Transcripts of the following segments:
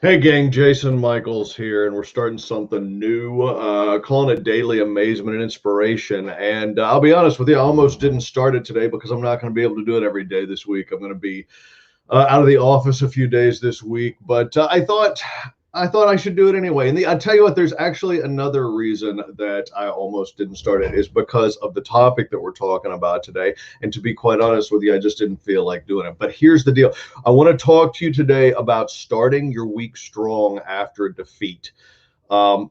Hey gang, Jason Michaels here, and we're starting something new, calling it Daily Amazement and Inspiration. And I'll be honest with you, I almost didn't start it today because I'm not going to be able to do it every day this week. I'm going to be out of the office a few days this week, but I thought I should do it anyway. And I tell you what, there's actually another reason that I almost didn't start it is because of the topic that we're talking about today. And to be quite honest with you, I just didn't feel like doing it. But here's the deal. I want to talk to you today about starting your week strong after defeat. Um,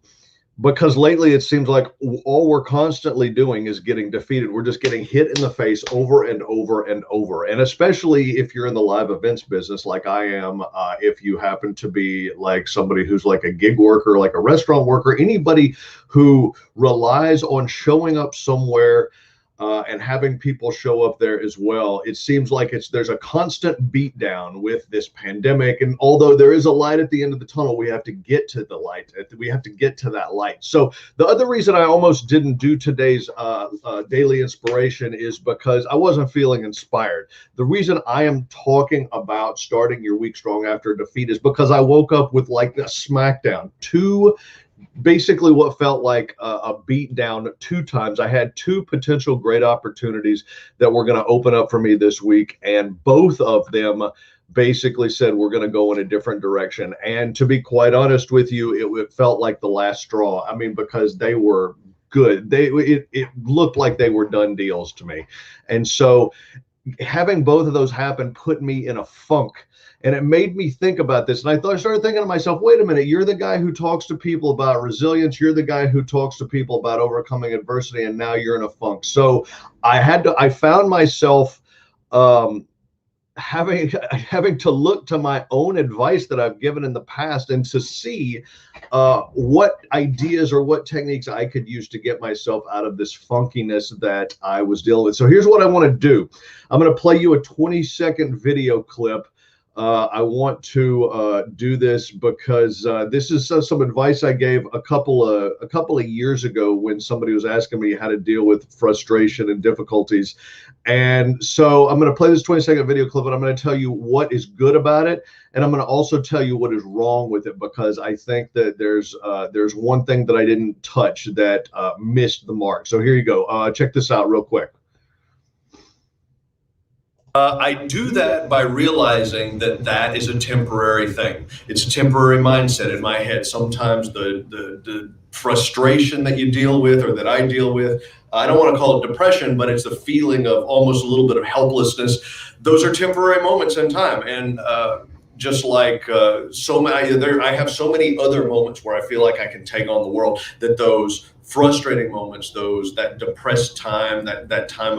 because lately it seems like all we're constantly doing is getting defeated. We're just getting hit in the face over and over and over. And especially if you're in the live events business, like I am, if you happen to be like somebody who's like a gig worker, like a restaurant worker, anybody who relies on showing up somewhere and having people show up there as well. It seems like there's a constant beatdown with this pandemic, and although there is a light at the end of the tunnel, we have to get to the light. We have to get to that light. So the other reason I almost didn't do today's daily inspiration is because I wasn't feeling inspired. The reason I am talking about starting your week strong after a defeat is because I woke up with like a smackdown, basically what felt like a beat down two times. I had two potential great opportunities that were going to open up for me this week, and both of them basically said we're going to go in a different direction. And to be quite honest with you, it felt like the last straw. I mean, because they were good. It looked like they were done deals to me. And so having both of those happen put me in a funk, and it made me think about this. And I started thinking to myself, wait a minute, you're the guy who talks to people about resilience, you're the guy who talks to people about overcoming adversity, and now you're in a funk. So I found myself um having to look to my own advice that I've given in the past and to see what ideas or what techniques I could use to get myself out of this funkiness that I was dealing with. So here's what I want to do. I'm going to play you a 20-second video clip. I want to do this because this is some advice I gave a couple of years ago when somebody was asking me how to deal with frustration and difficulties. And so I'm going to play this 20-second video clip, and I'm going to tell you what is good about it, and I'm going to also tell you what is wrong with it, because I think that there's one thing that I didn't touch that missed the mark. So here you go. Check this out real quick. I do that by realizing that that is a temporary thing. It's a temporary mindset in my head. Sometimes the frustration that you deal with, or that I deal with, I don't want to call it depression, but it's the feeling of almost a little bit of helplessness. Those are temporary moments in time. And just like I have so many other moments where I feel like I can take on the world, that those frustrating moments, that depressed time, that time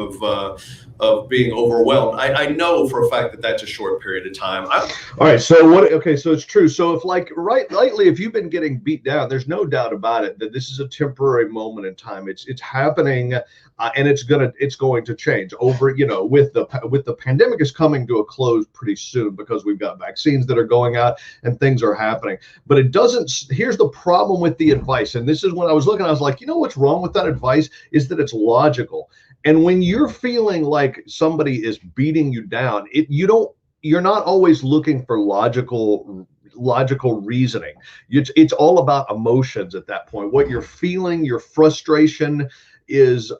of being overwhelmed, I know for a fact that that's a short period of time. All right. So what? Okay. So it's true. So if lately, if you've been getting beat down, there's no doubt about it that this is a temporary moment in time. It's happening, and it's going to change over. With the pandemic is coming to a close pretty soon, because we've got vaccines that are going out and things are happening. But it doesn't. Here's the problem with the advice, and this is when I was looking. I was like, what's wrong with that advice is that it's logical. And when you're feeling like somebody is beating you down, you're not always looking for logical reasoning. It's all about emotions at that point. What you're feeling, your frustration is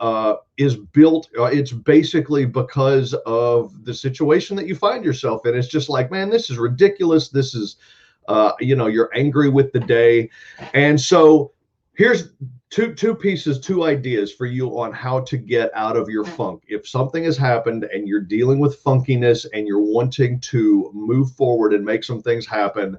built. It's basically because of the situation that you find yourself in. It's just like, man, this is ridiculous. This is, you're angry with the day. And so here's two ideas for you on how to get out of your funk. If something has happened and you're dealing with funkiness and you're wanting to move forward and make some things happen,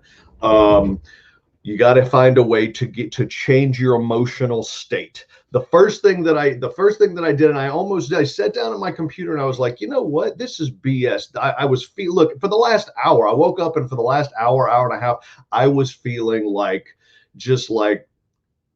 you got to find a way to change your emotional state. The first thing that I did, and I sat down at my computer and I was like, you know what, this is BS. Look, for the last hour, I woke up, and for the last hour and a half, I was feeling just like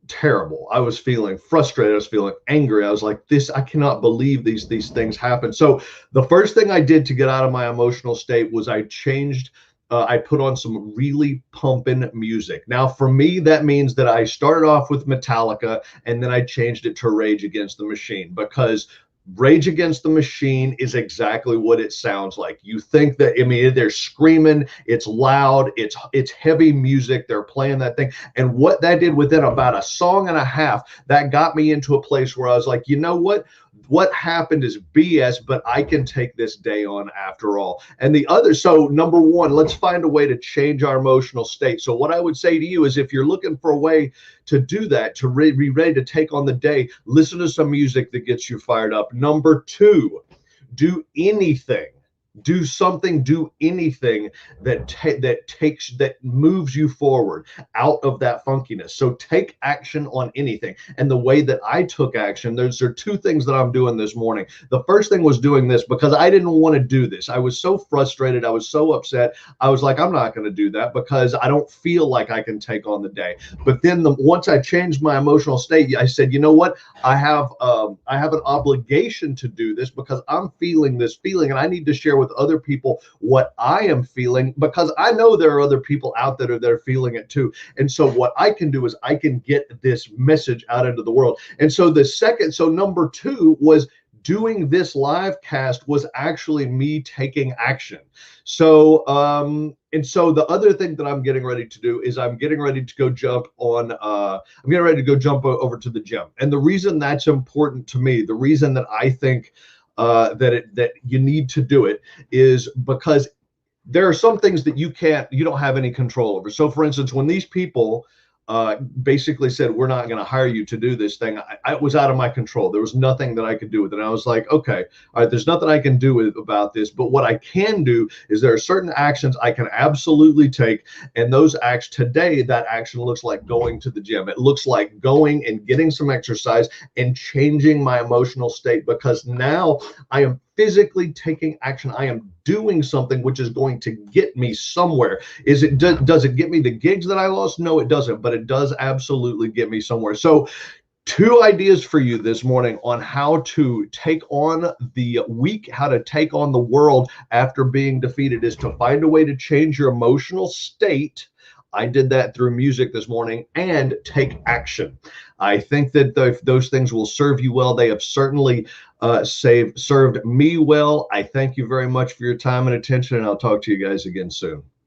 terrible. I was feeling frustrated. I was feeling angry. I was like, I cannot believe these things happen. So the first thing I did to get out of my emotional state was I put on some really pumping music. Now, for me, that means that I started off with Metallica, and then I changed it to Rage Against the Machine, because Rage Against the Machine is exactly what it sounds like. You think that, I mean, they're screaming, it's loud, it's heavy music, they're playing that thing. And what that did within about a song and a half, that got me into a place where I was like, you know what happened is BS, but I can take this day on after all. And the other, so number one, let's find a way to change our emotional state. So what I would say to you is, if you're looking for a way to do that, to be ready to take on the day, listen to some music that gets you fired up. Number two, do anything. Do something, do anything that moves you forward out of that funkiness. So take action on anything. And the way that I took action, there are two things that I'm doing this morning. The first thing was doing this because I didn't want to do this. I was so frustrated. I was so upset. I was like, I'm not going to do that because I don't feel like I can take on the day. But then once I changed my emotional state, I said, you know what? I have an obligation to do this because I'm feeling this feeling, and I need to share with other people what I am feeling, because I know there are other people out there that are feeling it too. And so what I can do is I can get this message out into the world. And so number two was doing this live cast was actually me taking action. So and so the other thing that I'm getting ready to do is I'm getting ready to go jump on I'm getting ready to go jump over to the gym. And the reason that's important to me, the reason that I think that you need to do it, is because there are some things that you don't have any control over. So for instance, when these people basically said, we're not going to hire you to do this thing, I was out of my control. There was nothing that I could do with it. And I was like, okay, all right, there's nothing I can do about this. But what I can do is there are certain actions I can absolutely take. And those acts today, that action looks like going to the gym. It looks like going and getting some exercise and changing my emotional state, because now I am physically taking action. I am doing something which is going to get me somewhere. Does it get me the gigs that I lost? No, it doesn't, but it does absolutely get me somewhere. So two ideas for you this morning on how to take on the week, how to take on the world after being defeated, is to find a way to change your emotional state. I did that through music this morning, and take action. I think that those things will serve you well. They have certainly served me well. I thank you very much for your time and attention, and I'll talk to you guys again soon.